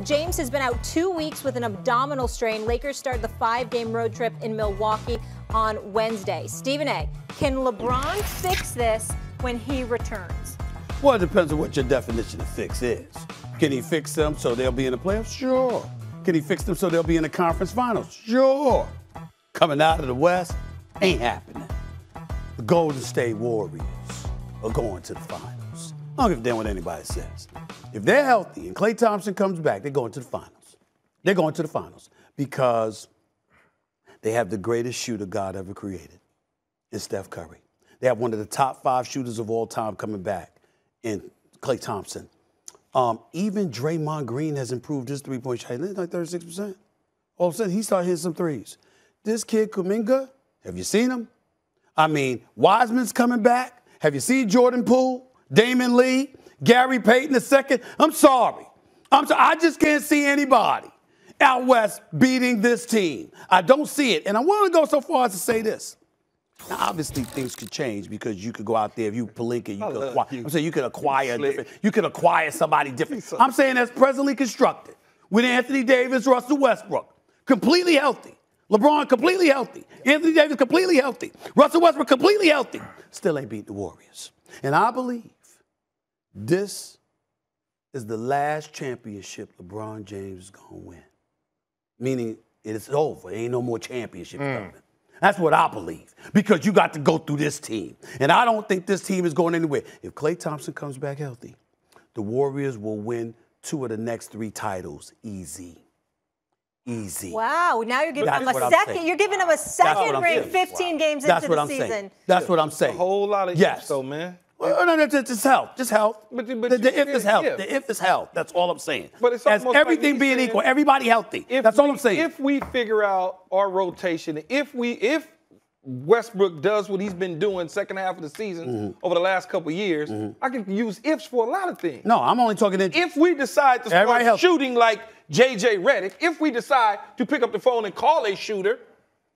James has been out 2 weeks with an abdominal strain. Lakers start the 5-game road trip in Milwaukee on Wednesday. Stephen A., can LeBron fix this when he returns? Well, it depends on what your definition of fix is. Can he fix them so they'll be in the playoffs? Sure. Can he fix them so they'll be in the conference finals? Sure. Coming out of the West, ain't happening. The Golden State Warriors are going to the finals. I don't give a damn what anybody says. If they're healthy and Klay Thompson comes back, they're going to the finals. They're going to the finals because they have the greatest shooter God ever created in Steph Curry. They have one of the top 5 shooters of all time coming back in Klay Thompson. Even Draymond Green has improved his three-point shot. He's like 36%. All of a sudden, he started hitting some threes. This kid, Kuminga, have you seen him? I mean, Wiseman's coming back. Have you seen Jordan Poole, Damon Lee, Gary Payton II? I'm sorry. I just can't see anybody out West beating this team. I don't see it. And I want to go so far as to say this. Now, obviously, things could change because you could go out there, if you Pelinka, you could acquire somebody different. I'm saying that's presently constructed with Anthony Davis, Russell Westbrook, completely healthy. LeBron completely healthy. Anthony Davis completely healthy. Russell Westbrook completely healthy. Still ain't beat the Warriors. And I believe this is the last championship LeBron James is going to win. Meaning it's over. Ain't no more championship coming. That's what I believe, because you got to go through this team. And I don't think this team is going anywhere. If Klay Thompson comes back healthy, the Warriors will win 2 of the next 3 titles easy. Easy. Wow, now you're giving them a second. You're giving them a second ring 15 games into the season. That's what I'm saying. A whole lot of ifs, though, man. Well, no, just health. Just health. But the if is health. The if is health. That's all I'm saying. But it's as everything being equal, everybody healthy. That's all I'm saying. If we figure out our rotation, if Westbrook does what he's been doing second half of the season over the last couple of years, I can use ifs for a lot of things. No, I'm only talking if we decide to start shooting like J.J. Redick, if we decide to pick up the phone and call a shooter,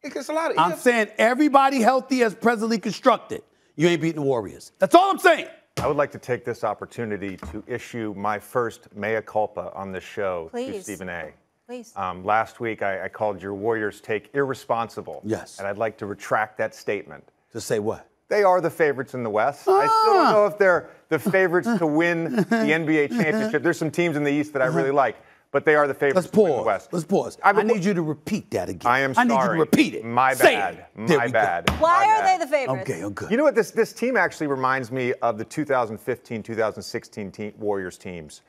it gets a lot of ifs. I'm saying everybody healthy as presently constructed. You ain't beating the Warriors. That's all I'm saying. I would like to take this opportunity to issue my first mea culpa on this show to Stephen A. Please. Last week, I called your Warriors take irresponsible. Yes. And I'd like to retract that statement. To say what? They are the favorites in the West. I still don't know if they're the favorites to win the NBA championship. There's some teams in the East that I really like, but they are the favorites to win the West. Let's pause. I need you to repeat that again. I am sorry. I need you to repeat it. My bad. My bad. Why are they the favorites? Okay, good. You know what? This team actually reminds me of the 2015-2016 Warriors teams.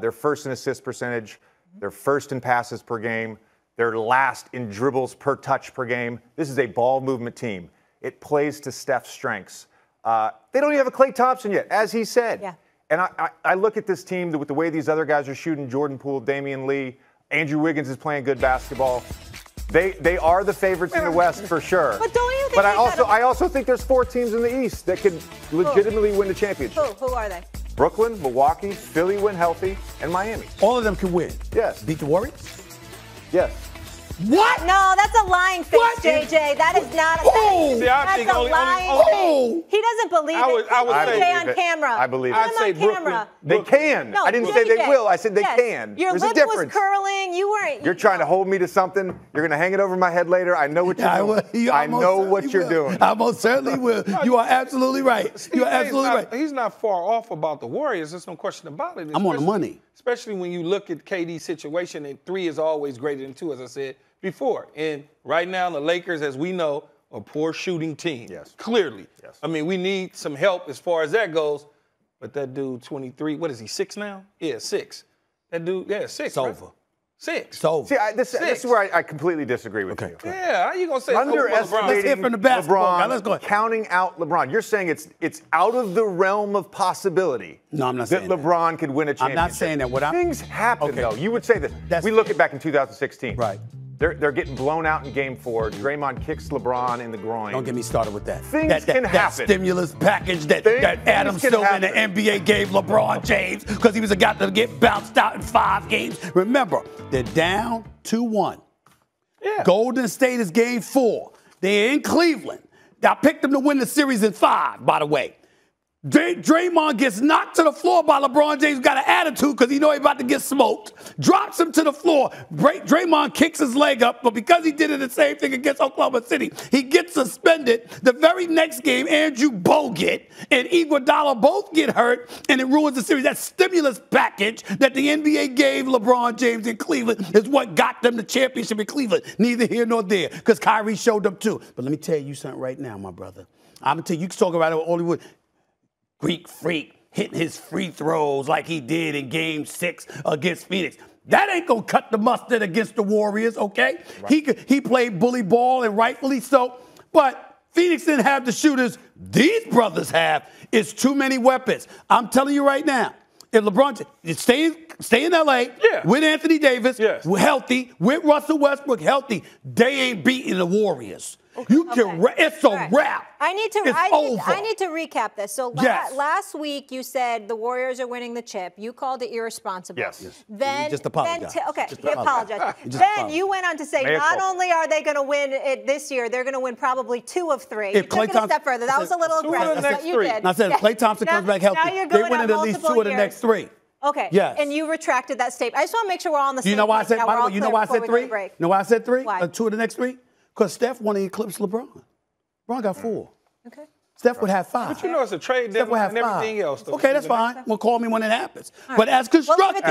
They're first in assist percentage. They're first in passes per game. They're last in dribbles per touch per game. This is a ball movement team. It plays to Steph's strengths. They don't even have a Klay Thompson yet, as he said. Yeah. And I look at this team with the way these other guys are shooting, Jordan Poole, Damian Lee, Andrew Wiggins is playing good basketball. They are the favorites in the West for sure. But don't you think? But I also think there's 4 teams in the East that could legitimately win the championship. Who are they? Brooklyn, Milwaukee, Philly when healthy, and Miami. All of them can win. Yes. Beat the Warriors? Yes. What? No, that's a lying face, JJ. That is not a See, I that's a lying. He doesn't believe it. I would say JJ on camera. I believe it. I'd say Brooklyn. They can. No, I didn't say they will. I said they can. Your There's lip a difference. was curling. You weren't. You're trying to hold me to something. You're going to hang it over my head later. I know what you're doing. I know what you're doing. I most certainly will. You are absolutely right. You are absolutely right. He's not far off about the Warriors. There's no question about it. I'm on the money. Especially when you look at KD's situation, and 3 is always greater than 2, as I said before. And right now, the Lakers, as we know, are a poor shooting team. Yes. Clearly. Yes. I mean, we need some help as far as that goes. But that dude, 23, what is he, 6 now? Yeah, 6. That dude, 6. It's over. 6. It's over. See, this is where I completely disagree with you. Yeah, how you going to say underestimating Let's hear from the basketball guy. Let's go ahead. Counting out LeBron. You're saying it's out of the realm of possibility. No, I'm not saying that LeBron could win a championship. I'm not saying that. Things happen, though. You would say this. We look at back in 2016. Right. They're getting blown out in Game 4. Draymond kicks LeBron in the groin. Don't get me started with that. Things can happen. That stimulus package that Adam Silver in the NBA gave LeBron James because he was a guy to get bounced out in 5 games. Remember, they're down 2-1. Yeah. Golden State is Game 4. They're in Cleveland. I picked them to win the series in 5, by the way. Draymond gets knocked to the floor by LeBron James, got an attitude because he know he's about to get smoked, drops him to the floor. Draymond kicks his leg up, but because he did it the same thing against Oklahoma City, he gets suspended. The very next game, Andrew Bogut and Iguodala both get hurt, and it ruins the series. That stimulus package that the NBA gave LeBron James in Cleveland is what got them the championship in Cleveland. Neither here nor there, because Kyrie showed up too. But let me tell you something right now, my brother. I'm going to tell you, you can talk about it all you would. Greek Freak hitting his free throws like he did in Game 6 against Phoenix. That ain't going to cut the mustard against the Warriors, okay? Right. He played bully ball, and rightfully so. But Phoenix didn't have the shooters these brothers have. It's too many weapons. I'm telling you right now, if LeBron stay in L.A. with Anthony Davis, healthy, with Russell Westbrook healthy, they ain't beating the Warriors. You can. It's a wrap. I need to recap this. So last week you said the Warriors are winning the chip. You called it irresponsible. Yes. Then just apologize. He apologized. Then you went on to say not only are they going to win it this year, they're going to win probably 2 of 3. You took it a step further. That was a little aggressive. But you did. I said if Klay Thompson comes back healthy, they win at least 2 of the next 3. Okay. Yes. And you retracted that statement. I just want to make sure we're all on the same page. You know why I said? By the way, you know why I said 3? You know why I said 3? 2 of the next 3? Because Steph wanted to eclipse LeBron. LeBron got 4. Okay. Steph would have 5. But you know it's a trade deadline and everything else. Though. Okay, that's fine. Well, call me when it happens. Right. But as constructed,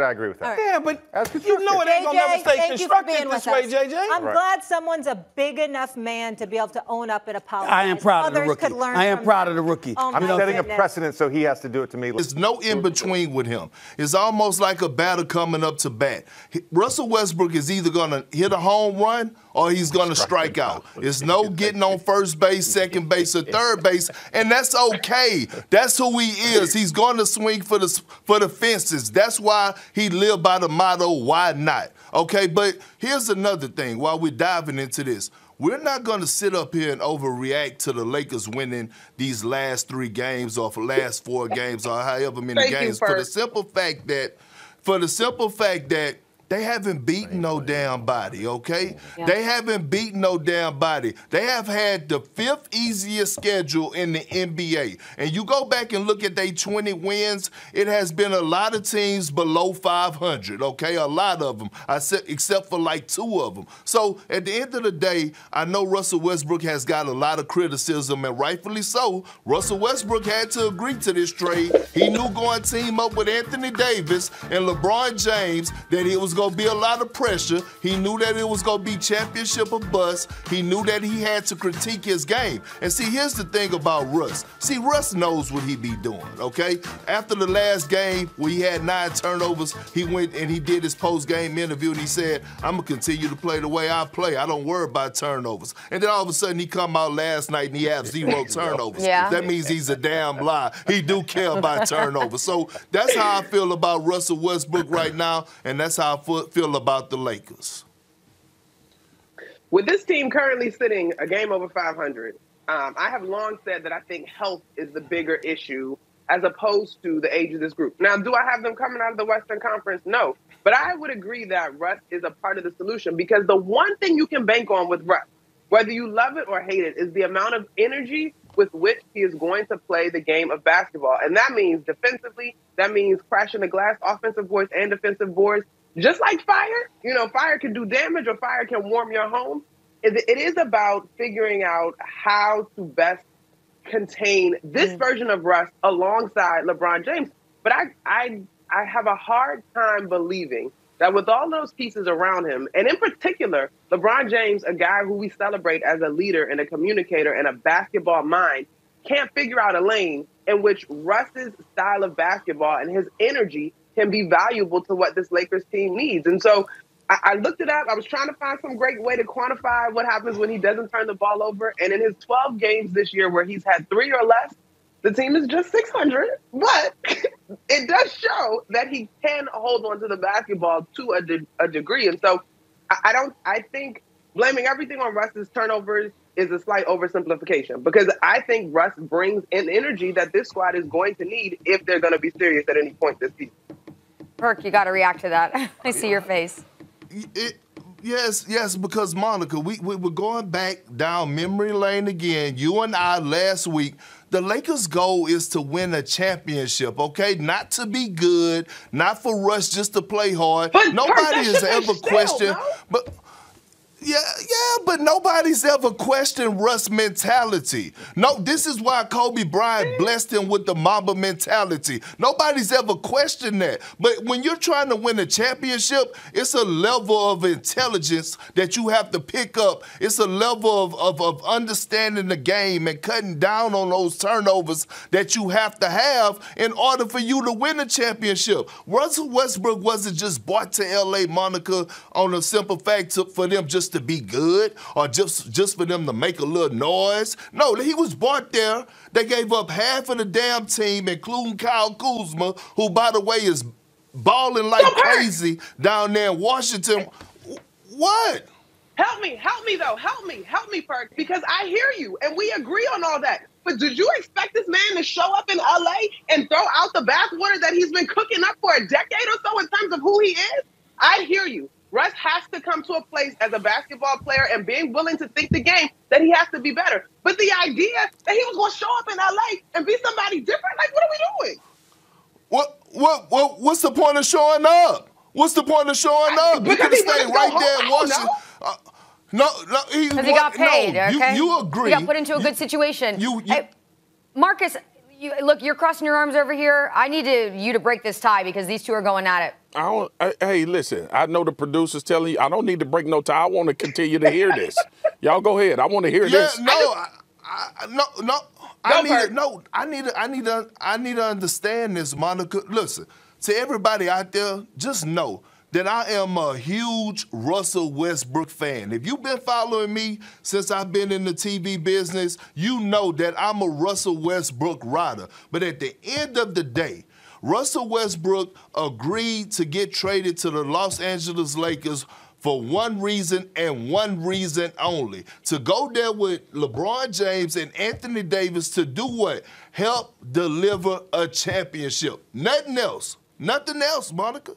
I agree with that. Right. Yeah, but you know it ain't going to never stay constructed this way, JJ. I'm glad someone's a big enough man to be able to own up and apologize. I am proud of the rookie. I am proud of the rookie. I'm setting a precedent, so he has to do it to me. There's no in-between with him. It's almost like a batter coming up to bat. Russell Westbrook is either going to hit a home run or he's going to strike out. It's no getting on first base, second base, or third base, and that's okay. That's who he is. He's going to swing for the fences. That's why he lived by the motto, why not? Okay, but here's another thing while we're diving into this. We're not going to sit up here and overreact to the Lakers winning these last 3 games or last 4 games or however many games for the simple fact that they haven't beaten no damn body, okay? Yeah. They haven't beaten no damn body. They have had the 5th easiest schedule in the NBA. And you go back and look at their 20 wins, it has been a lot of teams below 500, okay? A lot of them, except for like 2 of them. So at the end of the day, I know Russell Westbrook has got a lot of criticism, and rightfully so. Russell Westbrook had to agree to this trade. He knew going to team up with Anthony Davis and LeBron James that it was going to be a lot of pressure. He knew that it was going to be championship or bust. He knew that he had to critique his game. And see, here's the thing about Russ. See, Russ knows what he be doing, okay? After the last game where he had 9 turnovers, he went and he did his post-game interview and he said, I'm going to continue to play the way I play. I don't worry about turnovers. And then all of a sudden he come out last night and he has 0 turnovers. That means he's a damn lie. He do care about turnovers. So that's how I feel about Russell Westbrook right now, and that's how I feel about the Lakers. With this team currently sitting a game over 500, I have long said that I think health is the bigger issue as opposed to the age of this group. Now, do I have them coming out of the Western Conference? No. But I would agree that Russ is a part of the solution, because the one thing you can bank on with Russ, whether you love it or hate it, is the amount of energy with which he is going to play the game of basketball. And that means defensively, that means crashing the glass, offensive boards and defensive boards. Just like fire, fire can do damage or fire can warm your home. It is about figuring out how to best contain this version of Russ alongside LeBron James. But I have a hard time believing that with all those pieces around him, and in particular, LeBron James, a guy who we celebrate as a leader and a communicator and a basketball mind, can't figure out a lane in which Russ's style of basketball and his energy can be valuable to what this Lakers team needs. And so I looked it up. I was trying to find some great way to quantify what happens when he doesn't turn the ball over. And in his 12 games this year where he's had 3 or less, the team is just 600. But it does show that he can hold on to the basketball to a degree. And so I think blaming everything on Russ's turnovers is a slight oversimplification, because I think Russ brings an energy that this squad is going to need if they're going to be serious at any point this season. Perk, you got to react to that. I see your face. Yes, because Monica, we were going back down memory lane again. You and I last week The Lakers' goal is to win a championship, okay? Not to be good, not for Russ just to play hard. But Nobody has ever questioned, no? but yeah, but nobody's ever questioned Russ' mentality. No, this is why Kobe Bryant blessed him with the Mamba mentality. Nobody's ever questioned that. But when you're trying to win a championship, it's a level of intelligence that you have to pick up. It's a level of understanding the game and cutting down on those turnovers that you have to have in order for you to win a championship. Russell Westbrook wasn't just brought to L.A., Monica, on a simple fact for them just to be good or just for them to make a little noise. No, he was brought there. They gave up half of the damn team, including Kyle Kuzma, who, by the way, is balling like crazy down there in Washington. What? Help me, though. Help me, Perk, because I hear you, and we agree on all that. But did you expect this man to show up in L.A. and throw out the bathwater that he's been cooking up for a decade or so in terms of who he is? I hear you. Russ has to come to a place as a basketball player and being willing to think the game that he has to be better. But the idea that he was going to show up in L.A. and be somebody different, like, what are we doing? What's the point of showing up? What's the point of showing up? He could have stayed right there in Washington. Because he got paid, okay? You agree. He got put into a good situation. Hey, Marcus, look, you're crossing your arms over here. I need you to break this tie because these two are going at it. Hey, listen, I know the producer's telling you I don't need to break no tie. I want to continue to hear this. Y'all go ahead. I want to hear this. I need to understand this, Monica. Listen, to everybody out there, just know that I am a huge Russell Westbrook fan. If you've been following me since I've been in the TV business, you know that I'm a Russell Westbrook rider. But at the end of the day, Russell Westbrook agreed to get traded to the Los Angeles Lakers for one reason and one reason only. To go there with LeBron James and Anthony Davis to do what? Help deliver a championship. Nothing else. Nothing else, Monica.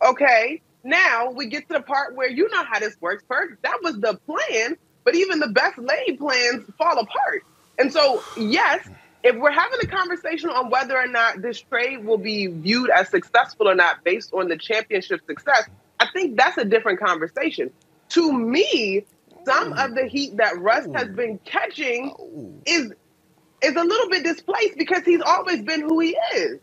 Okay, now we get to the part where you know how this works, Perk. That was the plan, but even the best laid plans fall apart. And so, yes, if we're having a conversation on whether or not this trade will be viewed as successful or not based on the championship success, I think that's a different conversation. To me, some of the heat that Russ has been catching is a little bit displaced because he's always been who he is.